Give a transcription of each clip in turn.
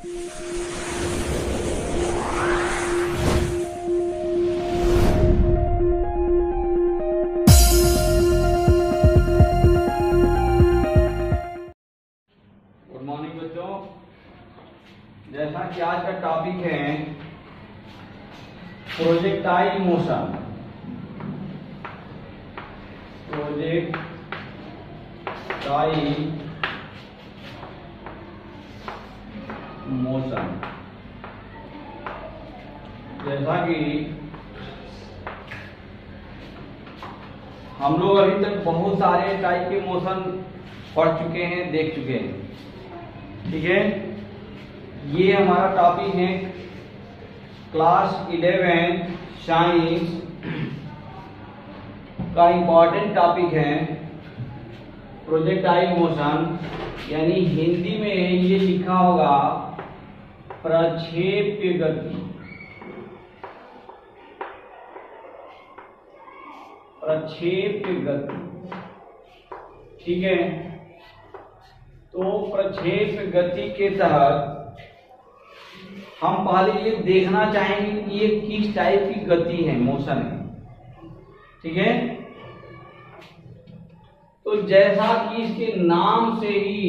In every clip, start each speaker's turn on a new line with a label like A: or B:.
A: Good morning बच्चों, जैसा कि आज का टॉपिक है प्रोजेक्टाइल मोशन। प्रोजेक्टाइल मोशन, जैसा कि हम लोग अभी तक बहुत सारे टाइप के मोशन पढ़ चुके हैं, देख चुके हैं। ठीक है, ये हमारा टॉपिक है क्लास 11 साइंस का इम्पॉर्टेंट टॉपिक है प्रोजेक्टाइल मोशन, यानी हिंदी में ये लिखा होगा प्रक्षेप्य गति। प्रक्षेप्य गति, ठीक है। तो प्रक्षेप्य गति के तहत हम पहले ये देखना चाहेंगे कि ये किस टाइप की गति है, मोशन है। ठीक है, तो जैसा कि इसके नाम से ही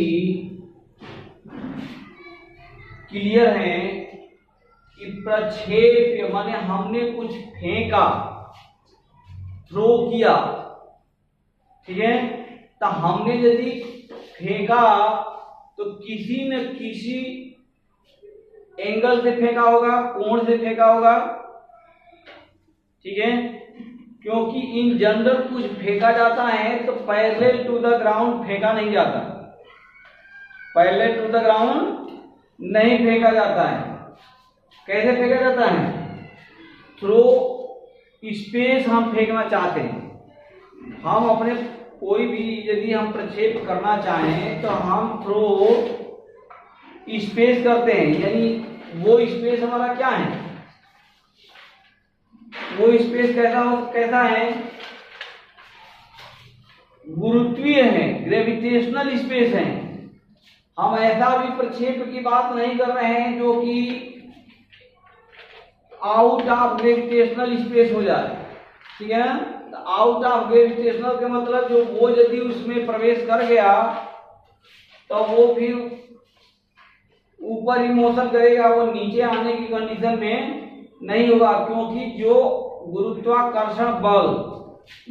A: क्लियर है कि प्रक्षेप्य माने हमने कुछ फेंका, थ्रो किया। ठीक है, तो हमने यदि फेंका तो किसी न किसी एंगल से फेंका होगा, कोण से फेंका होगा। ठीक है, क्योंकि इन जनरल कुछ फेंका जाता है तो पैरेलल टू द ग्राउंड फेंका नहीं जाता, पैरेलल टू द ग्राउंड नहीं फेंका जाता है। कैसे फेंका जाता है? थ्रो स्पेस हम फेंकना चाहते हैं। हम अपने कोई भी यदि हम प्रक्षेप करना चाहें तो हम थ्रो स्पेस करते हैं, यानी वो स्पेस हमारा क्या है, वो स्पेस कैसा है? गुरुत्वीय है, ग्रेविटेशनल स्पेस है। हम ऐसा भी प्रक्षेप की बात नहीं कर रहे हैं जो कि आउट ऑफ ग्रेविटेशनल स्पेस हो जाए। ठीक है ना, आउट ऑफ ग्रेविटेशनल के मतलब जो वो यदि उसमें प्रवेश कर गया तो वो फिर ऊपर ही मोशन करेगा, वो नीचे आने की कंडीशन में नहीं होगा, क्योंकि जो गुरुत्वाकर्षण बल,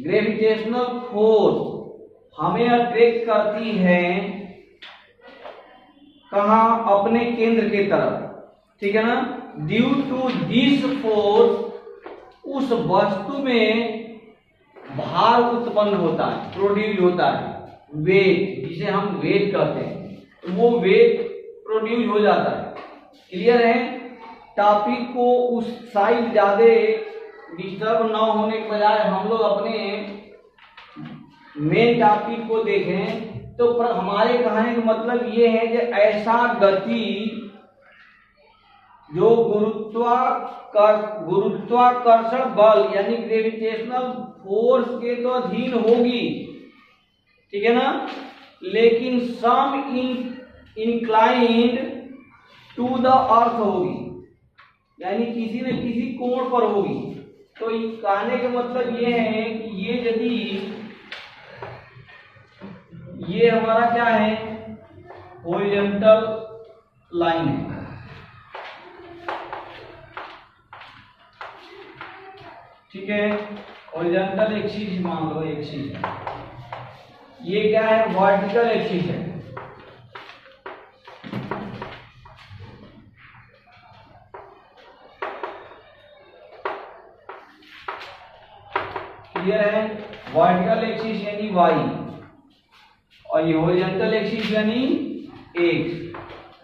A: ग्रेविटेशनल फोर्स हमें अट्रैक्ट करती है कहां? अपने केंद्र के तरफ। ठीक है ना, ड्यू टू दिस फोर्स उस वस्तु में भार उत्पन्न होता है, प्रोड्यूस होता है, वेट, जिसे हम वेट कहते हैं, तो वो वेट प्रोड्यूस हो जाता है। क्लियर है? टॉपिक को उस साइड ज्यादा डिस्टर्ब ना होने के बजाय हम लोग अपने मेन टॉपिक को देखें। तो हमारे कहने का मतलब ये है कि ऐसा गति जो गुरुत्वाकर्षण बल यानी ग्रेविटेशनल फोर्स के तो अधीन होगी, ठीक है ना, लेकिन सम इंक्लाइंड टू द अर्थ होगी, यानी किसी न किसी कोण पर होगी। तो कहने का मतलब ये है कि ये यदि ये हमारा क्या है, हॉरिजॉन्टल लाइन है। ठीक है, हॉरिजॉन्टल एक्सिस मान लो, एक्सिस है। ये क्या है? वर्टिकल एक्सिस है। क्लियर है? वर्टिकल एक्सिस यानी वाई, और ये हॉरिजॉन्टल एक्सिस यानी एक्स।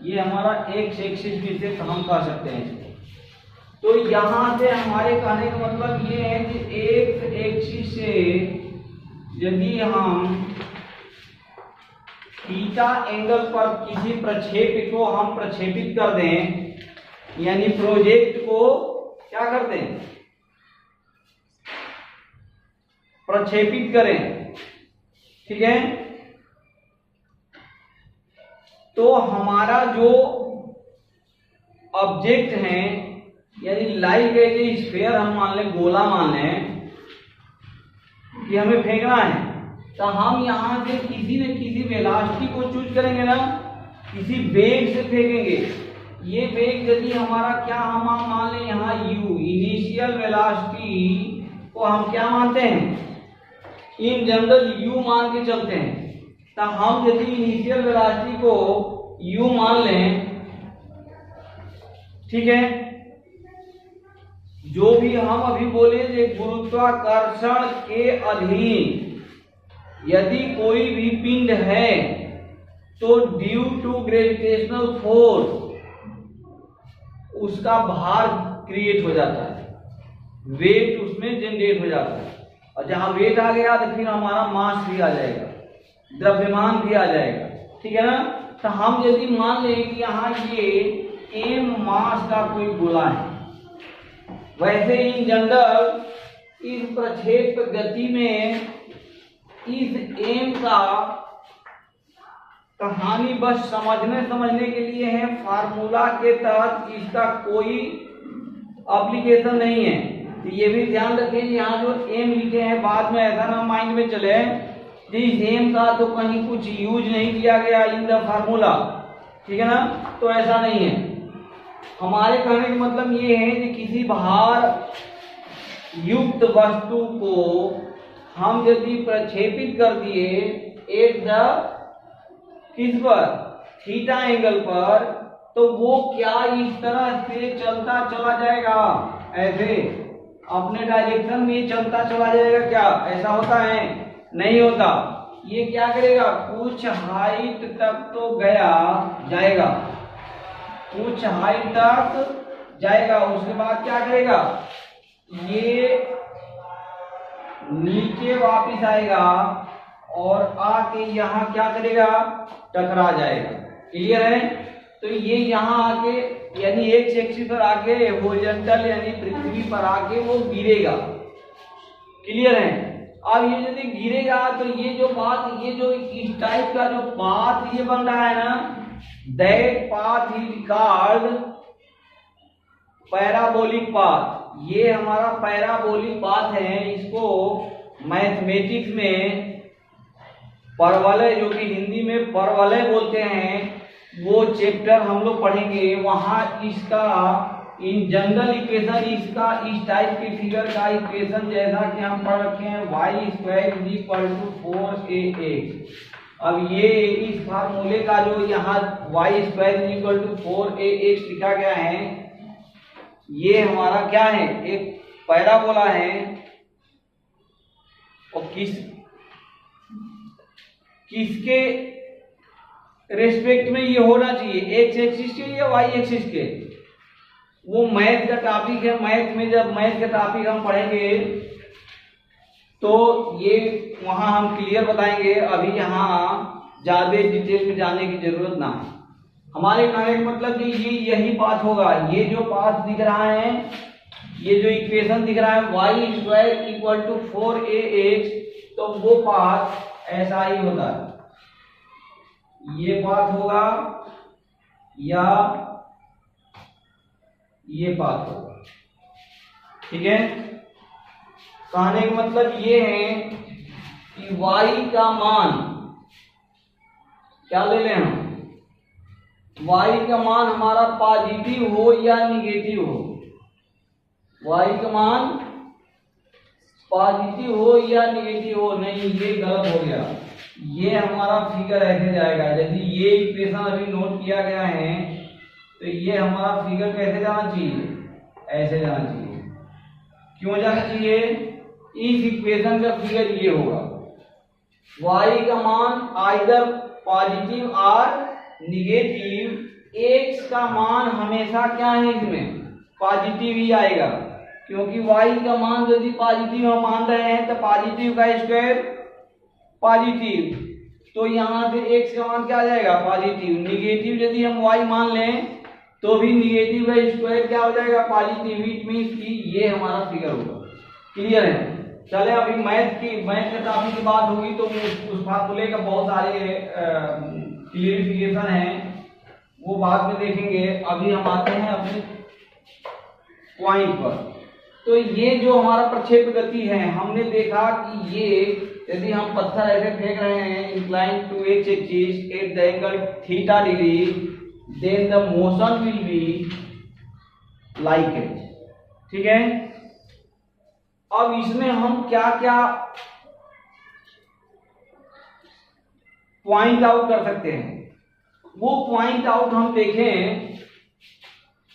A: ये हमारा एक्स एक्सिस भी से हम कह सकते हैं। तो यहां से हमारे कहने का मतलब ये है कि एक्स एक्सिस से यदि हम थीटा एंगल पर किसी प्रक्षेप को हम प्रक्षेपित कर दें, यानी प्रोजेक्ट को क्या कर दें, प्रक्षेपित करें। ठीक है, तो हमारा जो ऑब्जेक्ट हैं, यानी लाइक एज स्फीयर हम मान लें, गोला मान लें कि हमें फेंकना है, तो हम यहाँ से किसी न किसी वेलोसिटी को चूज करेंगे ना, किसी वेग से फेंकेंगे। ये वेग यदि हमारा क्या, हम मान लें यहाँ u, इनिशियल वेलोसिटी को हम क्या मानते हैं, इन जनरल u मान के चलते हैं। तो हम यदि इनिशियल वेलोसिटी को u मान लें, ठीक है, जो भी हम अभी बोले जे गुरुत्वाकर्षण के अधीन यदि कोई भी पिंड है तो ड्यू टू ग्रेविटेशनल फोर्स उसका भार क्रिएट हो जाता है, वेट उसमें जनरेट हो जाता है, और जहां वेट आ गया तो फिर हमारा मास भी आ जाएगा, द्रव्यमान भी आ जाएगा, ठीक है ना। तो हम यदि मान लें कि यहाँ ये m मास का कोई गोला है, वैसे इन जनरल इस प्रक्षेप गति में इस m का कहानी बस समझने के लिए है, फार्मूला के तहत इसका कोई एप्लीकेशन नहीं है। तो ये भी ध्यान रखें, यहाँ जो m लिखे हैं बाद में ऐसा ना माइंड में चले इस m का तो कहीं कुछ यूज नहीं किया गया इन द फार्मूला, ठीक है ना, तो ऐसा नहीं है। हमारे कहने का मतलब ये है कि किसी भार युक्त वस्तु को हम यदि प्रक्षेपित कर दिए एक द किस पर, थीटा एंगल पर, तो वो क्या इस तरह से चलता चला जाएगा, ऐसे अपने डायरेक्शन में चलता चला जाएगा क्या, ऐसा होता है, नहीं होता। ये क्या करेगा, कुछ हाइट तक तो जाएगा, कुछ हाइट तक जाएगा, उसके बाद क्या करेगा, ये नीचे वापस आएगा और आके यहाँ क्या करेगा, टकरा जाएगा। क्लियर है। तो ये यहाँ आके यानी एक्स एक्सिस पर आके हॉरिजॉन्टल यानी पृथ्वी पर आके वो गिरेगा। क्लियर है। अब ये यदि गिरेगा तो ये जो बात, ये जो इस टाइप का जो पाथ ये बन रहा है ना, that path is called parabolic path. ये हमारा पैराबोलिक पाथ है। इसको मैथमेटिक्स में परवलय, जो कि हिंदी में परवलय बोलते हैं, वो चैप्टर हम लोग पढ़ेंगे। वहां इसका इन जनरल इक्वेशन, इसका इस टाइप के फिगर का इक्वेशन जैसा कि हम पढ़ रखे हैं, y² = 4ax। अब ये इस फार्मूले का जो यहाँ y² = 4ax लिखा गया है, ये हमारा क्या है, एक पैराबोला है। और किसके रेस्पेक्ट में ये होना चाहिए, एक्स एक्सिस के या वाई एक्सिस के, वो मैथ का टॉपिक है। मैथ में जब मैथ का टॉपिक हम पढ़ेंगे तो ये वहां हम क्लियर बताएंगे। अभी यहाँ ज्यादा डिटेल में जाने की जरूरत ना है। हमारे कहने का मतलब कि ये यही पाथ होगा। ये जो पाथ दिख रहा है, ये जो इक्वेशन दिख रहा है y² = 4ax, तो वो पाथ ऐसा ही होता है। ये पाथ होगा या ये पाथ होगा। ठीक है। कहने का मतलब ये है कि y का मान क्या ले लें हम, y का मान हमारा पॉजिटिव हो या निगेटिव हो। y का मान पॉजिटिव हो या निगेटिव हो, नहीं ये गलत हो गया। ये हमारा फिगर ऐसे जाएगा। यदि ये इक्वेशन अभी नोट किया गया है तो ये हमारा फिगर कैसे जाना चाहिए, ऐसे जाना चाहिए। क्यों जाना चाहिए, इस इक्वेशन का फिगर ये होगा, y का मान आइदर पॉजिटिव और निगेटिव। x का मान हमेशा क्या है, इसमें पॉजिटिव ही आएगा, क्योंकि y का मान यदि पॉजिटिव हम मान रहे हैं तो पॉजिटिव का स्क्वायर पॉजिटिव, तो यहाँ से x का मान क्या आ जाएगा, पॉजिटिव। निगेटिव यदि हम y मान लें तो भी निगेटिव का स्क्वायर क्या हो जाएगा, पॉजिटिव। इट मींस कि ये हमारा फिगर होगा। क्लियर है। चले अभी मैथ के टॉपिक की बात होगी तो उस फार्मूले का बहुत सारे क्लियरिफिकेशन है वो बाद में देखेंगे। अभी हम आते हैं अपने पॉइंट पर। तो ये जो हमारा प्रक्षेप गति है, हमने देखा कि ये यदि हम पत्थर ऐसे फेंक रहे हैं incline to x axis at the angle theta degree, then the motion will be like it. ठीक है, अब इसमें हम क्या क्या पॉइंट आउट कर सकते हैं, वो पॉइंट आउट हम देखें।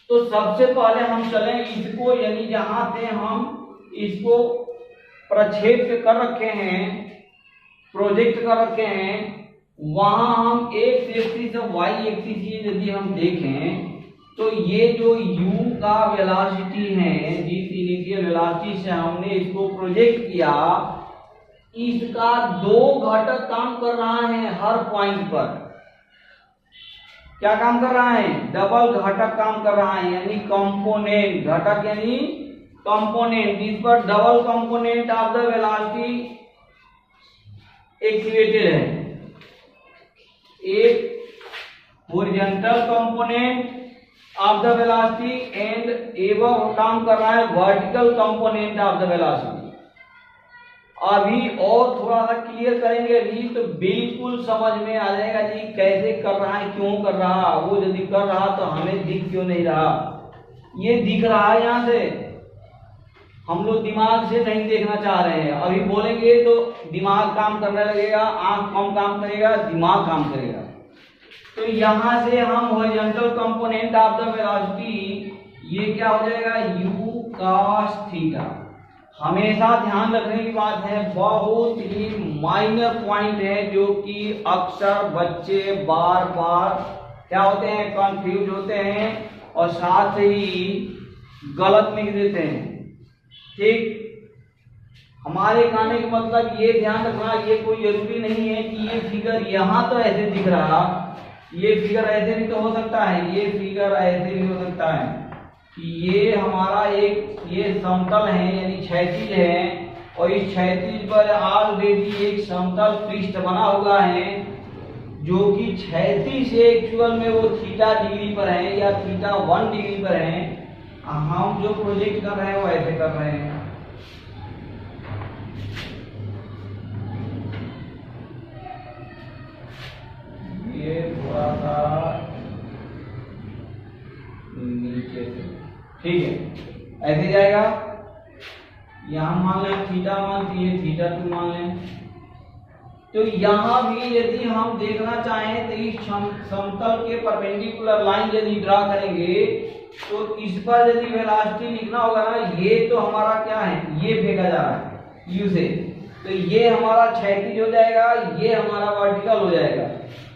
A: तो सबसे पहले हम चलें इसको, यानी जहां से हम इसको प्रक्षेप कर रखे हैं, प्रोजेक्ट कर रखे हैं, वहां हम एक्स एक्सिस और वाई एक्सिस यदि हम देखें तो ये जो u का वेलोसिटी है, जिस इनिशियल वेलोसिटी से हमने इसको प्रोजेक्ट किया, इसका दो घटक काम कर रहा है हर पॉइंट पर। क्या काम कर रहा है? डबल घटक काम कर रहा है, यानी कंपोनेंट घटक, यानी कंपोनेंट। इस पर double component of the velocity activated है। एक horizontal component of the velocity and एवं काम कर रहा है vertical component of the velocity. अभी और थोड़ा सा क्लियर करेंगे अभी तो बिल्कुल समझ में आ जाएगा जी कैसे कर रहा है, क्यों कर रहा। वो यदि कर रहा तो हमें दिख क्यों नहीं रहा? ये दिख रहा है यहाँ से, हम लोग दिमाग से नहीं देखना चाह रहे हैं। अभी बोलेंगे तो दिमाग काम करने लगेगा, आंख कम काम करेगा, दिमाग काम करेगा। तो यहाँ से हम horizontal component of the velocity, ये क्या हो जाएगा? u cos theta. हमेशा ध्यान रखने की बात है, बहुत ही माइनर पॉइंट है जो कि अक्सर बच्चे बार बार क्या होते हैं, कंफ्यूज होते हैं और साथ ही गलत लिख देते हैं। ठीक, हमारे कहने का मतलब ये ध्यान रखना, ये कोई जरूरी नहीं है कि ये फिगर यहाँ तो ऐसे दिख रहा, ये फिगर ऐसे भी तो हो सकता है, ये फिगर ऐसे भी हो सकता है कि ये हमारा एक ये समतल है यानी क्षैतिज है, और इस क्षैतिज पर ऑलरेडी एक समतल पृष्ठ बना हुआ है जो कि क्षैतिज से एक्चुअल में वो थीटा डिग्री पर है या थीटा 1 डिग्री पर है। हम जो प्रोजेक्ट कर रहे हैं वो ऐसे कर रहे हैं। ये थोड़ा सा नीचे से, ठीक है, ऐसे जाएगा। यहां मान लें थीटा 1, ये थीटा 2 मान लें। तो यहां भी यदि हम देखना चाहें तो इस समतल के परपेंडिकुलर लाइन यदि ड्रा करेंगे तो इस पर यदि वेलोसिटी लिखना होगा ना, ये तो हमारा क्या है, ये फेंका जा रहा है u से, तो ये हमारा क्षैतिज हो जाएगा, ये हमारा वर्टिकल हो जाएगा,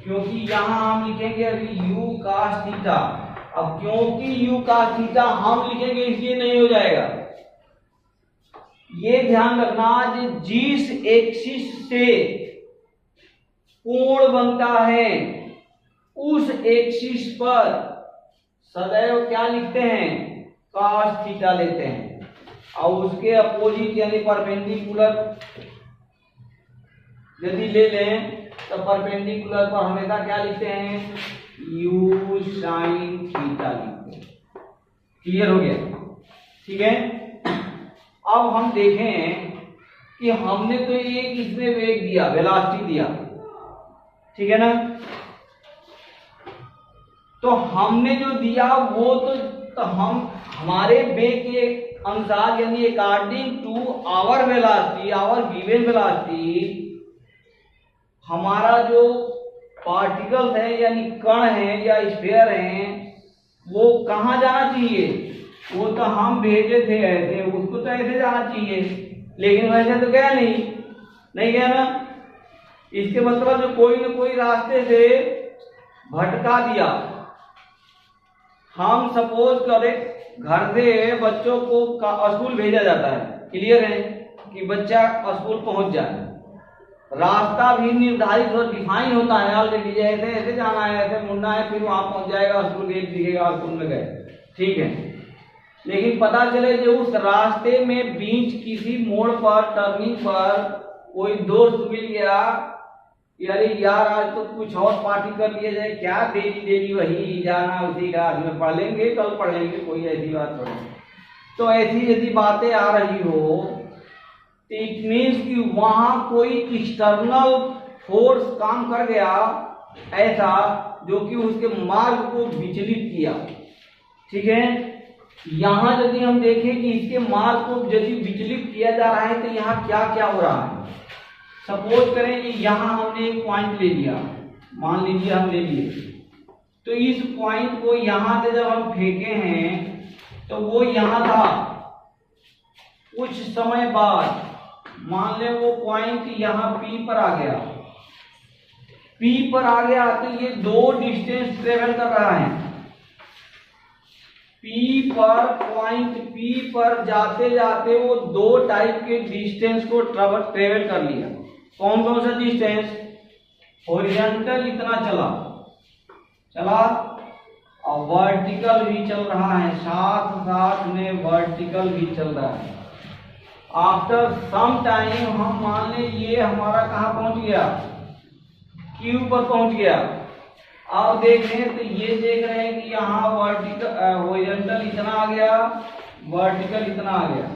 A: क्योंकि यहां हम लिखेंगे अभी u cos थीटा। अब क्योंकि u cos थीटा हम लिखेंगे इसलिए नहीं हो जाएगा। ये ध्यान रखना, जिस एक्सिस से कोण बनता है उस एक्सिस पर सदैव क्या लिखते हैं, cos थीटा लेते हैं, और उसके अपोजिट यानी परपेंडिकुलर यदि ले लें तो परपेंडिकुलर पर हमेशा क्या लिखते हैं, u sin थीटा लिखते हैं। क्लियर हो गया? ठीक है, अब हम देखें कि हमने तो एक इसमें वेग दिया, वेलोसिटी दिया, ठीक है ना। तो हमने जो दिया वो तो हम हमारे वेग के अनुसार यानी according to our velocity, our given velocity, हमारा जो पार्टिकल्स है यानी कण है या स्फीयर है वो कहाँ जाना चाहिए? वो तो हम भेजे थे ऐसे, उसको तो ऐसे जाना चाहिए, लेकिन वैसे तो गया नहीं गया ना। इसके मतलब जो कोई न कोई रास्ते से भटका दिया। हम सपोज करें घर से बच्चों को स्कूल भेजा जाता है, क्लियर है कि बच्चा स्कूल पहुंच जाए, रास्ता भी निर्धारित और डिफाइन होता है ऑलरेडी, ऐसे ऐसे जाना है, ऐसे मुड़ना है, फिर वहां पहुंच जाएगा, स्कूल गेट दिखेगा, स्कूल में गए, ठीक है। लेकिन पता चले जो उस रास्ते में बीच किसी मोड़ पर, टर्निंग पर कोई दोस्त मिल गया अरे यार आज तो कुछ और पार्टी कर लिया जाए, क्या डेली डेली वही जाना उसी का, आज में पढ़ लेंगे कल पढ़ लेंगे, कोई ऐसी बात थोड़ी। तो ऐसी यदि बातें आ रही हो तो इट मीन्स कि वहां कोई एक्सटर्नल फोर्स काम कर गया ऐसा जो कि उसके मार्ग को विचलित किया। ठीक है, यहां यदि हम देखें कि इसके मार्ग को यदि विचलित किया जा रहा है तो यहाँ क्या क्या हो रहा है। सपोज करें कि यहां हमने एक पॉइंट ले लिया, मान लीजिए हम ले लिए, तो इस पॉइंट को यहां से जब हम फेंके हैं तो वो यहां था, कुछ समय बाद मान ले वो पॉइंट यहां P पर आ गया, P पर आ गया तो ये दो डिस्टेंस ट्रेवल कर रहा है। P पर पॉइंट P पर जाते जाते वो दो टाइप के डिस्टेंस को ट्रेवल कर लिया। कौन कौन सा डिस्टेंस? हॉरिजॉन्टल इतना चला और वर्टिकल भी चल रहा है, साथ साथ में वर्टिकल भी चल रहा है। आफ्टर सम टाइम हम मान लें ये हमारा कहाँ पहुंच गया, Q पर पहुंच गया। अब देखें तो ये देख रहे हैं कि यहाँ वर्टिकल हॉरिजॉन्टल इतना आ गया, वर्टिकल इतना आ गया,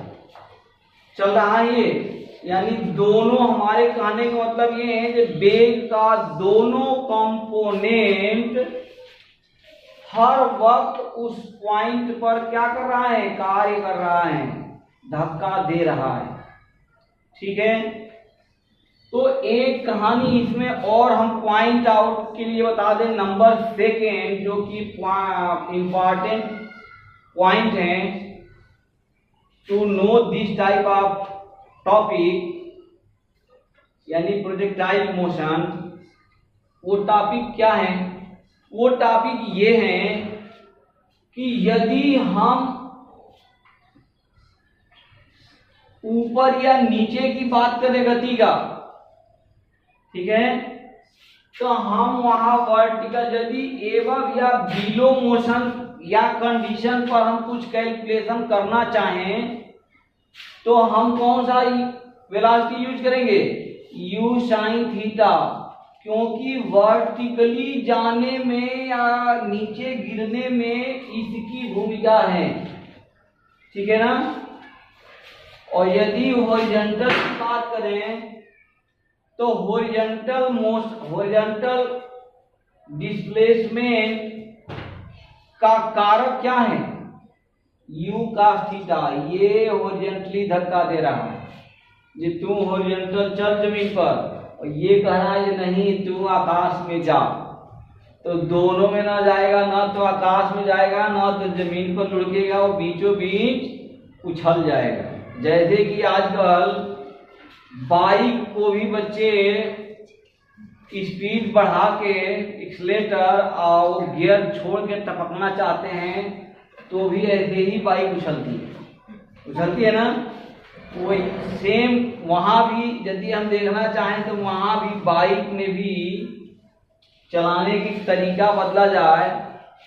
A: चल रहा है ये। यानी दोनों, हमारे कहने का मतलब ये है कि वेग का दोनों कंपोनेंट हर वक्त उस पॉइंट पर क्या कर रहा है, कार्य कर रहा है, धक्का दे रहा है। ठीक है, तो एक कहानी इसमें और हम पॉइंट आउट के लिए बता दें। नंबर सेकेंड जो कि इंपॉर्टेंट पॉइंट है to know this type of topic, यानी प्रोजेक्टाइल मोशन। वो टॉपिक क्या है? वो टॉपिक ये है कि यदि हम ऊपर या नीचे की बात करें गति का, ठीक है, तो हम वहां वर्टिकल, यदि एबव या बिलो मोशन या कंडीशन पर हम कुछ कैलकुलेशन करना चाहें तो हम कौन सा वेलोसिटी यूज करेंगे? u sin थीटा, क्योंकि वर्टिकली जाने में या नीचे गिरने में इसकी भूमिका है। ठीक है ना। और यदि हॉरिजॉन्टल की बात करें तो हॉरिजॉन्टल डिस्प्लेसमेंट का कारक क्या है? u cos theta. ये हॉरिजॉन्टली धक्का दे रहा है, ये तू हॉरिजॉन्टल चल जमीन पर, और ये कह रहा है नहीं तू आकाश में जा, तो दोनों में ना जाएगा, ना तो आकाश में जाएगा ना तो जमीन पर लुढ़केगा, वो बीचों बीच उछल जाएगा। जैसे कि आजकल बाइक को भी बच्चे स्पीड बढ़ा के एक्सीलेटर और गियर छोड़ के टपकना चाहते हैं, तो भी ऐसे ही बाइक उछलती है ना। वो सेम वहां भी यदि हम देखना चाहें तो वहां भी बाइक में भी चलाने की तरीका बदला जाए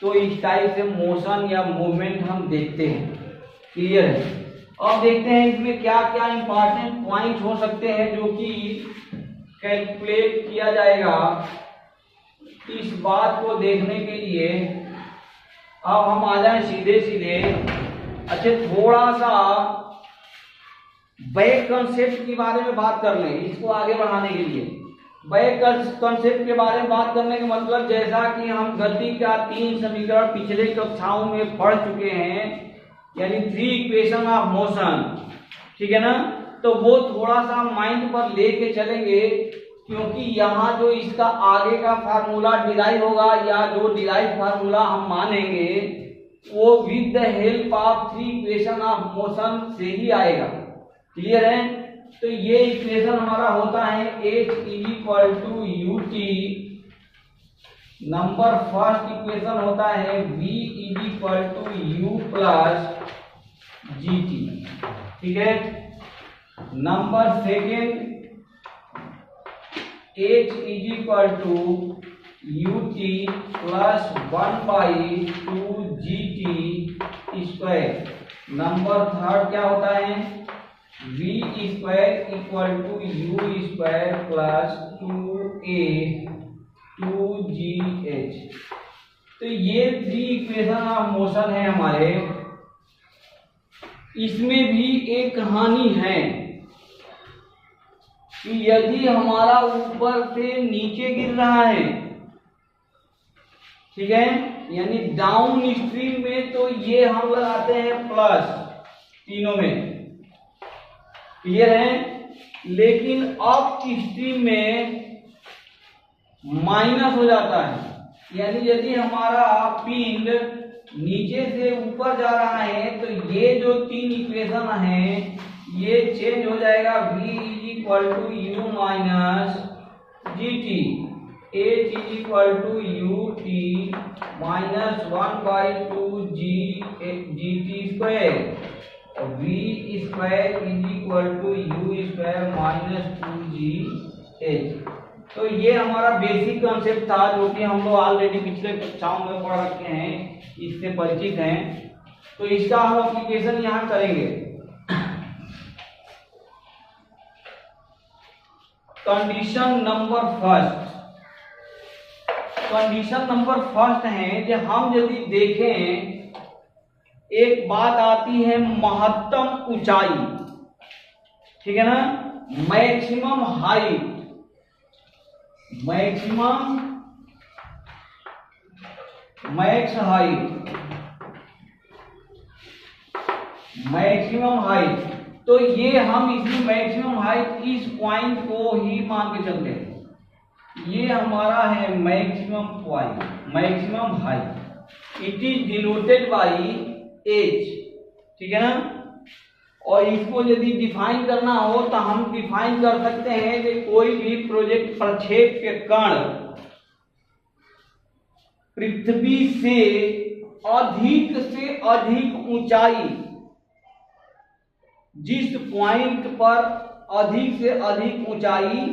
A: तो इस टाइप से मोशन या मूवमेंट हम देखते हैं। क्लियर है। अब देखते हैं इसमें क्या क्या इंपॉर्टेंट पॉइंट हो सकते हैं जो कि कैलकुलेट किया जाएगा। इस बात को देखने के लिए अब हम आ जाएं सीधे सीधे। अच्छा, थोड़ा सा बैक कंसेप्ट के बारे में बात कर लें इसको आगे बढ़ाने के लिए। बैक कंसेप्ट के बारे में बात करने का मतलब, जैसा कि हम गति का 3 समीकरण पिछले कक्षाओं में पढ़ चुके हैं, यानी 3 इक्वेशन ऑफ मोशन, ठीक है ना, तो वो थोड़ा सा माइंड पर लेके चलेंगे, क्योंकि यहाँ जो इसका आगे का फार्मूला डिराइव होगा या जो डिराइव फार्मूला हम मानेंगे वो with the help of 3 equation of motion से ही आएगा। क्लियर है। तो ये इक्वेशन हमारा होता है h equal to u t, number first equation होता है v equal to u plus g t, ठीक है। Number second h equal to u t plus 1/2 g t square. Number third क्या होता है v square equal to u square plus 2 A 2GH। तो ये 3 equation of motion है हमारे। इसमें भी एक कहानी है कि यदि हमारा ऊपर से नीचे गिर रहा है, ठीक है, यानी डाउन स्ट्रीम में, तो ये हम लगाते हैं प्लस तीनों में, क्लियर है। लेकिन अप स्ट्रीम में माइनस हो जाता है, यानी यदि हमारा पिंड नीचे से ऊपर जा रहा है तो ये जो 3 इक्वेशन है ये चेंज हो जाएगा। V equal to u minus g t, h equal to u t minus 1/2 g t square, और V square is equal to u square minus 2GH। तो ये हमारा बेसिक कॉन्सेप्ट था जो कि हम लोग ऑलरेडी पिछले कक्षाओं में पढ़ रखे हैं, इससे परिचित हैं। तो इसका हम एप्लीकेशन यहाँ करेंगे। Condition number first, condition number first है कि हम यदि देखें, एक बात आती है महत्तम ऊंचाई, ठीक है ना, maximum height, maximum max height, maximum height. तो ये हम इसमें मैक्सिमम हाइट इस पॉइंट को ही मान के चलते हैं। ये हमारा है maximum point, maximum height. It is denoted by H, ठीक है ना। और इसको यदि डिफाइन करना हो तो हम डिफाइन कर सकते हैं कि कोई भी प्रोजेक्ट प्रक्षेप के कण पृथ्वी से अधिक ऊंचाई, जिस पॉइंट पर अधिक से अधिक ऊंचाई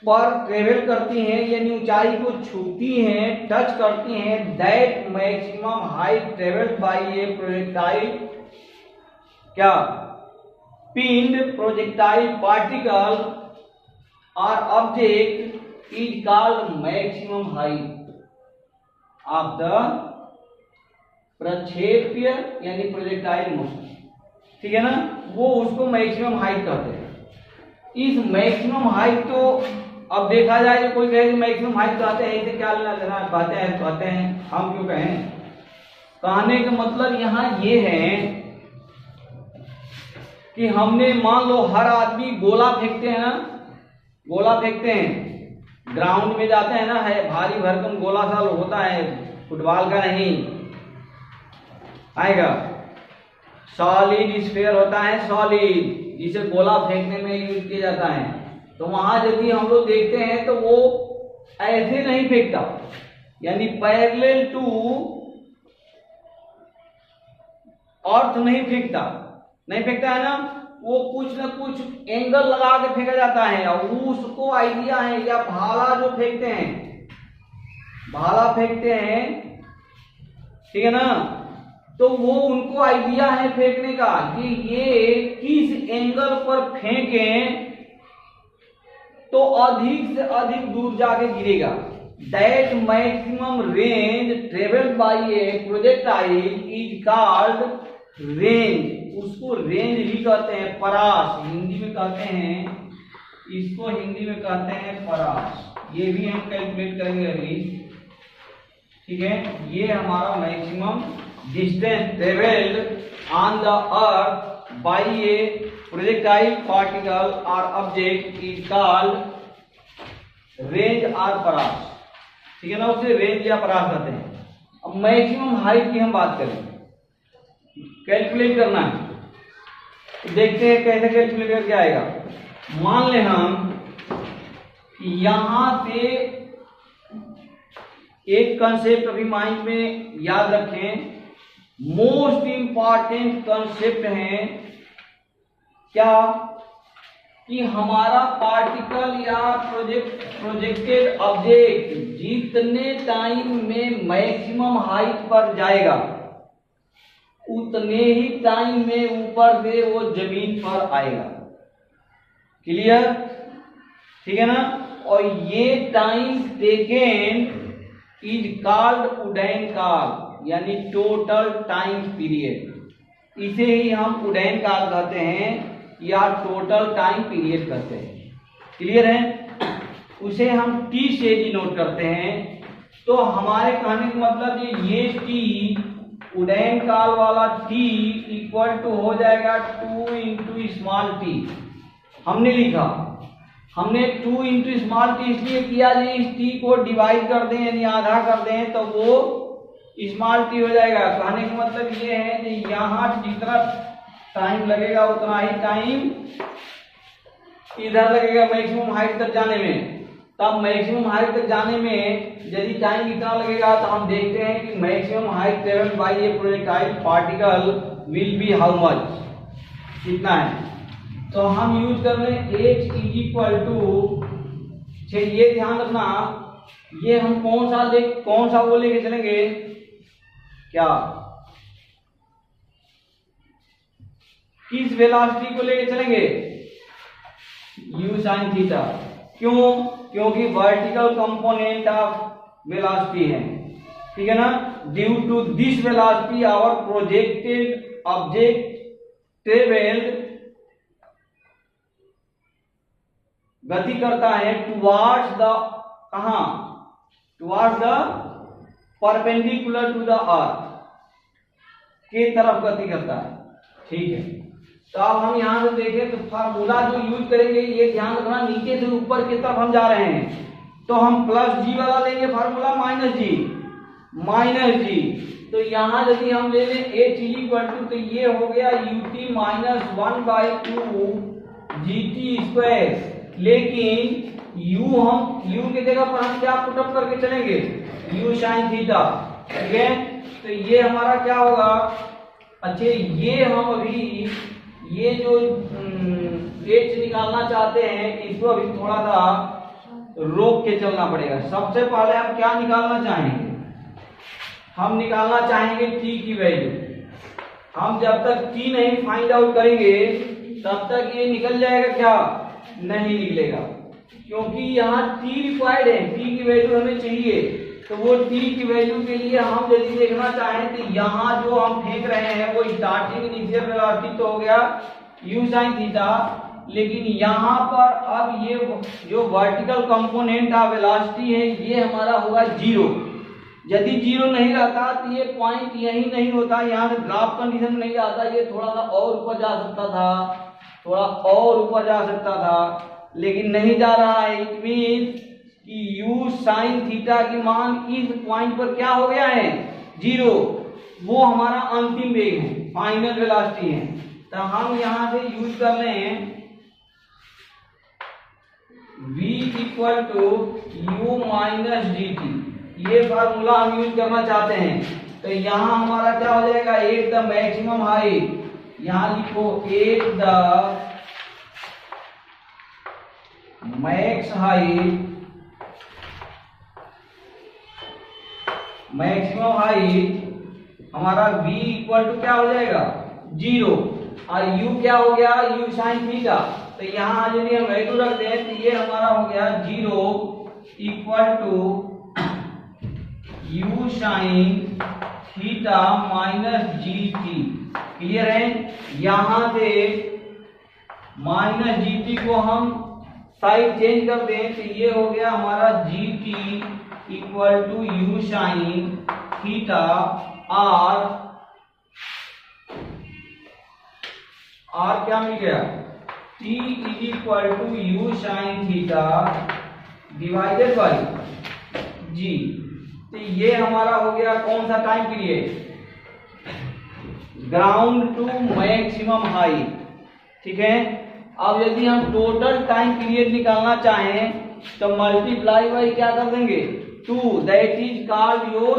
A: पर ट्रेवल करती हैं, यानी ऊंचाई को छूती हैं, टच करती हैं, that maximum height travelled by a projectile, क्या, पिंड, प्रोजेक्टाइल, पार्टिकल और object is called maximum height of the प्रक्षेप्य यानी प्रोजेक्टाइल मोशन, ठीक है ना। वो उसको मैक्सिमम हाइट कहते हैं। इस मैक्सिमम हाइट तो अब देखा जाए तो कोई कहे मैक्सिमम हाइट कहते हैं, इसे क्या लेना देना, कहते हैं, हम क्यों कहें। कहने का मतलब यहाँ ये है कि हमने, मान लो हर आदमी गोला फेंकते हैं ना, गोला फेंकते हैं, ग्राउंड में जाते हैं ना, है भारी भरकम गोला सा होता है, फुटबॉल का नहीं आएगा, सॉलिड स्फीयर होता है, सॉलिड, जिसे गोला फेंकने में यूज किया जाता है। तो वहां यदि हम लोग देखते हैं तो वो ऐसे नहीं फेंकता, यानी पैरेलल टू अर्थ नहीं फेंकता है ना, वो कुछ न कुछ एंगल लगा के फेंका जाता है। और उसको आइडिया है, या भाला जो फेंकते हैं, भाला फेंकते हैं, ठीक है ना, तो वो उनको आइडिया है फेंकने का कि ये किस एंगल पर फेंकें तो अधिक से अधिक दूर जाके गिरेगा। That maximum range travelled by a projectile is called range, उसको रेंज ही कहते हैं, परास हिंदी में कहते हैं, इसको हिंदी में कहते हैं परास। ये भी हम कैलकुलेट करेंगे अभी, ठीक है। ये हमारा maximum distance travelled on the earth by a projectile particle और ऑब्जेक्ट इज कॉल्ड रेंज और परास, ठीक है ना, उसे रेंज या परास कहते हैं। अब मैक्सिमम हाइट की हम बात करें, कैलकुलेट करना है, तो देखते हैं कैसे कैलकुलेट करके आएगा। मान लें हम कि यहां से एक कंसेप्ट अभी माइंड में याद रखें, मोस्ट इंपॉर्टेंट कंसेप्ट है क्या, कि हमारा पार्टिकल या प्रोजेक्टेड ऑब्जेक्ट जितने टाइम में मैक्सिमम हाइट पर जाएगा उतने ही टाइम में ऊपर से वो जमीन पर आएगा। क्लियर? ठीक है ना। और ये टाइम टेकन इज कॉल्ड उडैन काल, यानी टोटल टाइम पीरियड। इसे ही हम उडैन काल कहते हैं या टोटल टाइम पीरियड कहते हैं। क्लियर है? उसे हम टी से डिनोट करते हैं। तो हमारे कहने का मतलब ये टी उडैन काल वाला टी इक्वल टू हो जाएगा 2 इंटू स्मॉल टी। हमने लिखा, हमने 2 इंटू स्मॉल टी इसलिए किया जी इस टी को डिवाइड कर दें यानी आधा कर दें तो वो स्मॉल टी हो जाएगा। कहने का मतलब ये है कि यहाँ जितना टाइम लगेगा उतना ही टाइम इधर लगेगा मैक्सिमम हाइट तक जाने में। तब मैक्सिमम हाइट तक जाने में यदि टाइम कितना लगेगा तो हम देखते हैं कि maximum height travel by a projectile particle will be how much, कितना है। तो हम यूज कर रहे हैं h इज इक्वल टू, ये ध्यान रखना, ये हम कौन सा वो लेके चलेंगे क्या, किस वेलोसिटी को लेके चलेंगे, u sin थीटा। क्यों? क्योंकि वर्टिकल कंपोनेंट ऑफ वेलोसिटी है, ठीक है ना। Due to this velocity our projected object travelled, गति करता है टुवार्ड्स द, कहां, towards the perpendicular to the earth, के तरफ गति करता है। ठीक है, तो अब हम यहां से देखें तो फार्मूला जो यूज करेंगे ये ध्यान रखना, नीचे से ऊपर की तरफ हम जा रहे हैं तो हम प्लस जी वाला लेंगे फार्मूला, माइनस जी। तो यहां यदि हम ले लें h इक्वल टू, तो ये हो गया ut माइनस 1/2 gt²। लेकिन u की जगह पर हम क्या पुटअप करके चलेंगे, u sin थीटा। ठीक है, तो ये हमारा क्या होगा, अच्छा ये हम अभी ये जो h निकालना चाहते हैं इसको अभी थोड़ा सा रोक के चलना पड़ेगा। सबसे पहले हम क्या निकालना चाहेंगे, हम निकालना चाहेंगे t की वैल्यू। हम जब तक t नहीं फाइंड आउट करेंगे तब तक ये निकल जाएगा क्या, नहीं निकलेगा, क्योंकि यहाँ t रिक्वायर्ड है, t की वैल्यू हमें चाहिए। तो वो t की वैल्यू के लिए हम यदि देखना चाहें तो यहाँ जो हम फेंक रहे हैं वो स्टार्टिंग इनिशियल वेलोसिटी तो हो गया u sin थीटा, लेकिन यहाँ पर अब ये जो वर्टिकल कंपोनेंट ऑफ वेलोसिटी है ये हमारा होगा 0। यदि 0 नहीं रहता तो ये पॉइंट यही नहीं होता, यहाँ से ड्रॉप कंडीशन नहीं आता, ये थोड़ा सा और ऊपर जा सकता था, थोड़ा और ऊपर जा सकता था, लेकिन नहीं जा रहा है। इट मीन्स कि u sin थीटा की मान इस पॉइंट पर क्या हो गया है, 0। वो हमारा अंतिम वेग है, फाइनल वेलोसिटी है। तो हम यहां से यूज कर रहे हैं v equal to u minus dt, ये फार्मूला हम यूज करना चाहते हैं। तो यहाँ हमारा क्या हो जाएगा, एट द मैक्सिमम हाइट, यहाँ लिखो at the max height, maximum height हमारा v इक्वल टू क्या हो जाएगा, 0, और u क्या हो गया, u sin थीटा। तो यहाँ यदि हम वैल्यू रख दें तो ये हमारा हो गया 0 equal to u sin theta minus gt। Clear है? यहाँ से माइनस gt को हम साइड चेंज कर दें तो ये हो गया हमारा gt equal to u sin theta, और क्या मिल गया, t is equal to u sin theta divided by g। तो ये हमारा हो गया कौन सा time period, ground to maximum height. ठीक है, अब यदि हम टोटल टाइम पीरियड निकालना चाहें तो मल्टीप्लाई बाई क्या कर देंगे, 2, दैट इज कॉल्ड योर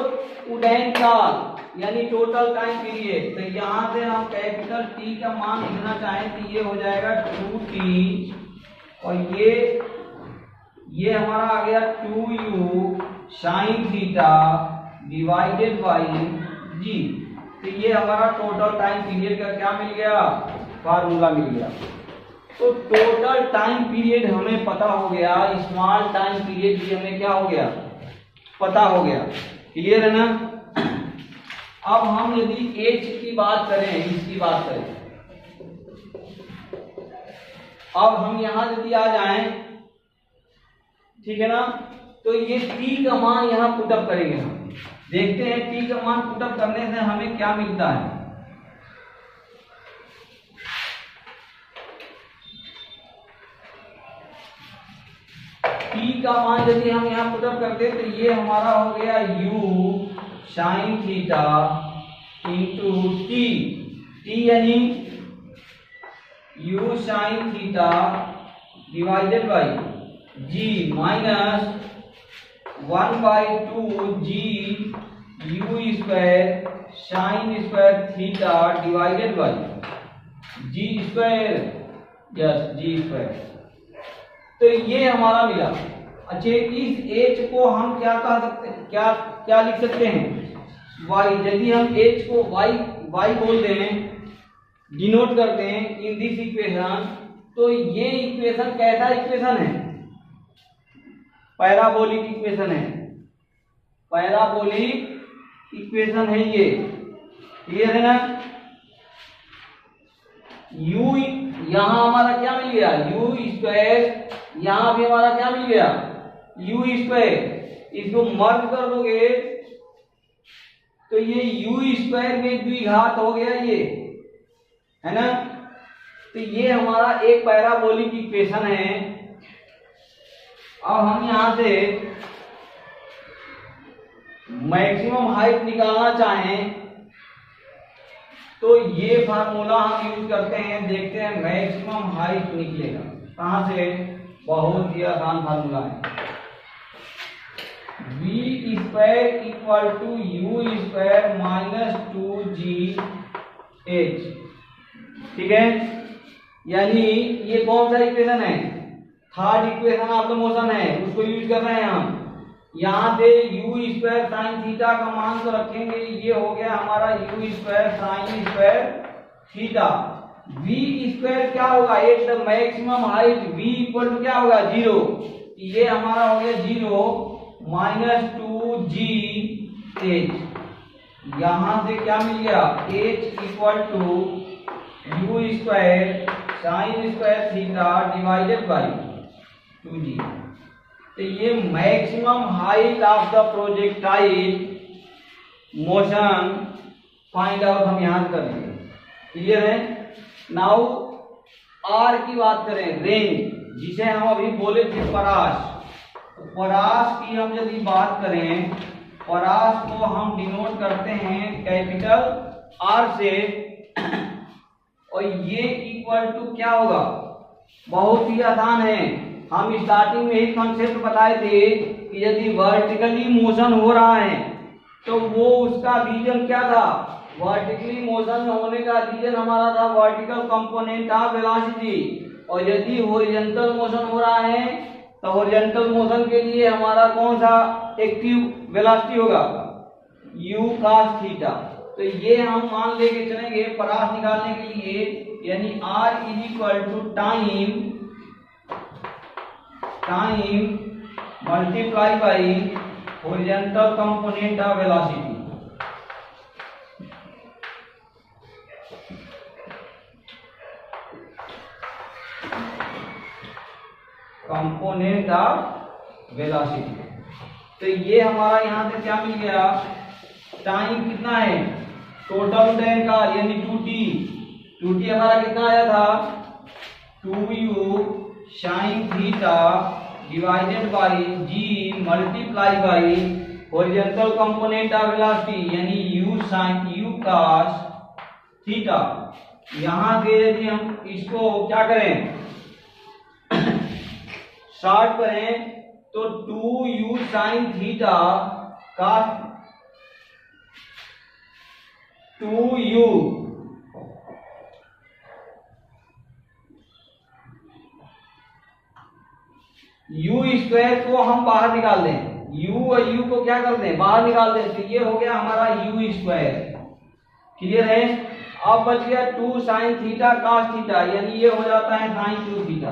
A: उडैन काल, यानी टोटल टाइम पीरियड। तो यहाँ से हम कैपिटल T का मान लिखना चाहें तो ये हो जाएगा 2T, और ये हमारा आ गया 2u sin theta divided by g। तो ये हमारा टोटल टाइम पीरियड का क्या मिल गया, फार्मूला मिल गया। तो टोटल टाइम पीरियड हमें पता हो गया, स्मॉल टाइम पीरियड भी हमें क्या हो गया, पता हो गया। क्लियर है ना। अब हम यदि एच की बात करें, इसकी बात करें, अब हम यहां यदि आ जाएं, ठीक है ना, तो ये टी का मान यहां पुटअप करेंगे हम, देखते हैं टी का मान पुटअप करने से हमें क्या मिलता है। टी का मान यदि हम यहां पुटअप करते तो ये हमारा हो गया u sine theta into T, T यानी u sine theta divided by g minus 1/2 g u square sine square theta divided by g square, yes g square. तो ये हमारा मिला। अच्छा, इस h को हम क्या कह सकते हैं, क्या क्या लिख सकते हैं, y। यदि हम h को y बोल दें, डिनोट करते हैं इन दिस इक्वेशन, तो ये इक्वेशन कैसा इक्वेशन है, पैराबोलिक इक्वेशन है, पैराबोलिक इक्वेशन है ये। क्लियर है ना। u यहां हमारा क्या मिल गया, u स्क्वायर, यहां भी हमारा क्या मिल गया, u स्क्वायर। इसको मर्ज कर दोगे तो ये u स्क्वायर में द्विघात हो गया, ये है ना। तो ये हमारा एक पैराबोलिक इक्वेशन है। अब हम यहां से मैक्सिमम हाइट निकालना चाहें तो ये फार्मूला हम यूज करते हैं, देखते हैं मैक्सिमम हाइट निकलेगा कहां से। बहुत ही आसान फार्मूला है, v square equal to u square minus 2gh। ठीक है, यानी ये कौन सा इक्वेशन है, third equation of the motion है, उसको यूज कर रहे हैं हम। यहाँ से u स्क्वायर साइन थीटा का मान तो रखेंगे, ये हो गया हमारा u square sine square theta. v square क्या होगा, at the maximum height v equal to क्या होगा, 0। ये हमारा हो गया 0 माइनस 2gh। यहां से क्या मिल गया, h equal to u square sine square theta divided by 2g। तो ये maximum height of the projectile motion find out हम यहां से कर लेंगे। क्लियर है। नाउ आर की बात करें, रेंज, जिसे हम अभी बोले थे परास। तो परास की हम यदि बात करें, परास को हम डिनोट करते हैं कैपिटल आर से, और ये इक्वल टू क्या होगा, बहुत ही आसान है। हम स्टार्टिंग में ही कॉन्सेप्ट बताए थे कि यदि वर्टिकली मोशन हो रहा है तो वो उसका रीजन क्या था, वर्टिकली मोशन होने का रीजन हमारा था वर्टिकल कंपोनेंट ऑफ वेलोसिटी। और यदि हॉरिजॉन्टल मोशन हो रहा है तो हॉरिजॉन्टल मोशन के लिए हमारा कौन सा एक्टिव वेलोसिटी होगा, u cos थीटा। तो ये हम मान लेके चलेंगे परास निकालने के लिए, यानी r is equal to time multiply by horizontal component of velocity. Component of velocity. तो ये हमारा यहां से क्या मिल गया, टाइम कितना है, टोटल टाइम का यानी 2t हमारा कितना आया था, 2u sine theta divided by g multiply by horizontal component of velocity यानी u cos थीटा। यहां से यदि हम इसको क्या करें, शॉर्ट करें तो 2u साइन थीटा का 2u स्क्वायर को हम बाहर निकाल दें, u और u को क्या कर दें, बाहर निकाल दें, तो ये हो गया हमारा u स्क्वायर। क्लियर है। अब बच गया 2 sin थीटा cos थीटा, यानी ये हो जाता है sin 2 theta,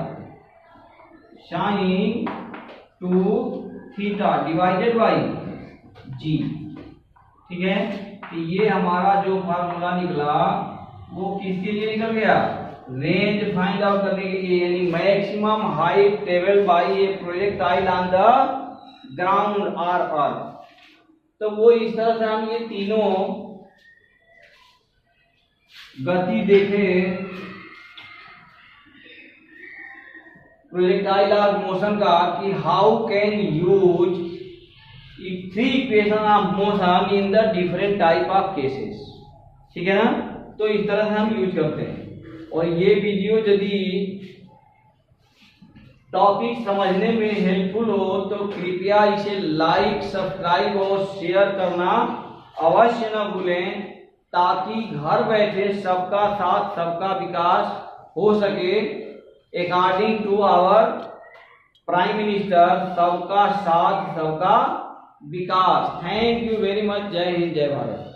A: sin 2 theta divided by g। ठीक है, तो ये हमारा जो फार्मूला निकला वो किसके लिए निकल गया, रेंज फाइंड आउट करने के लिए, यानी maximum height travel by a projectile on the ground or earth. तो वो इस तरह से हम ये तीनों गति देखे प्रोजेक्टाइल ऑफ मोशन का कि how can use three equation of motion in the different type of cases. ठीक है ना, तो इस तरह से हम यूज करते हैं। और ये वीडियो यदि टॉपिक समझने में हेल्पफुल हो तो कृपया इसे लाइक, सब्सक्राइब और शेयर करना अवश्य न भूलें, ताकि घर बैठे सबका साथ सबका विकास हो सके according to our prime minister, सबका साथ सबका विकास। Thank you very much. जय हिंद, जय भारत।